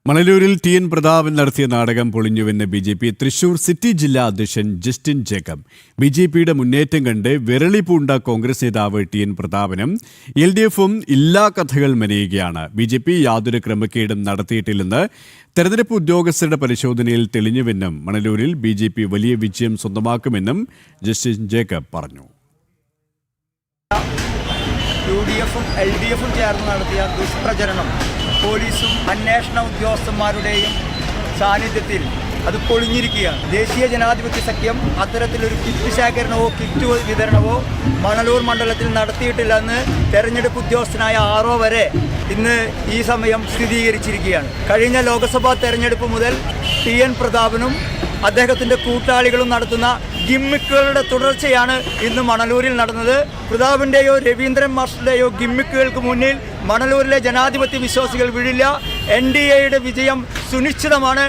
മണലൂരിൽ T N Prathapan നടത്തിയ നാടകം പൊളിഞ്ഞുവെന്ന് BJP. Thrissur city ജില്ലാ അധ്യക്ഷൻ ജസ്റ്റിൻ ജേക്കബ്. ബി.ജെ.പിയുടെ മുന്നേറ്റം കണ്ട് വിരളി പൂണ്ട കോൺഗ്രസ് നേതാവ് ടി എൻ പ്രതാപനും എൽ.ഡി.എഫും ഇല്ലാ കഥകൾ മെനയുകയാണ്. ബി.ജെ.പി. യാതൊരു ക്രമക്കേടും നടത്തിയിട്ടില്ലെന്ന് തെരഞ്ഞെടുപ്പ് ഉദ്യോഗസ്ഥരുടെ പരിശോധനയിൽ തെളിഞ്ഞുവെന്നും മണലൂരിൽ ബി.ജെ.പി. വലിയ വിജയം സ്വന്തമാക്കുമെന്നും ജസ്റ്റിൻ ജേക്കബ് പറഞ്ഞു. യു.ഡി.എഫും എൽ.ഡി.എഫും ചേർന്ന് നടത്തിയ ദുഷ്പ്രചരണം പോലീസും അന്വേഷണ ഉദ്യോഗസ്ഥന്മാരുടെയും സാന്നിധ്യത്തിൽ അത് പൊളിഞ്ഞിരിക്കുകയാണ്. ദേശീയ ജനാധിപത്യ സഖ്യം അത്തരത്തിലൊരു കിറ്റ് ശേഖരണമോ കിറ്റ് വിതരണമോ മണലൂർ മണ്ഡലത്തിൽ നടത്തിയിട്ടില്ലെന്ന് തെരഞ്ഞെടുപ്പ് ഉദ്യോഗസ്ഥനായ ആർ.ഒ. വരെ ഇന്ന് ഈ സമയം സ്ഥിരീകരിച്ചിരിക്കുകയാണ്. കഴിഞ്ഞ ലോക്സഭാ തെരഞ്ഞെടുപ്പ് മുതൽ ടി എൻ പ്രതാപനും അദ്ദേഹത്തിൻ്റെ കൂട്ടാളികളും നടത്തുന്ന ഗിമ്മിക്കുകളുടെ തുടർച്ചയാണ് ഇന്ന് മണലൂരിൽ നടന്നത്. പ്രതാപിൻ്റെയോ രവീന്ദ്രൻ മാസ്റ്ററുടെയോ ഗിമ്മിക്കുകൾക്ക് മുന്നിൽ മണലൂരിലെ ജനാധിപത്യ വിശ്വാസികൾ വീഴില്ല. NDAയുടെ വിജയം സുനിശ്ചിതമാണ്.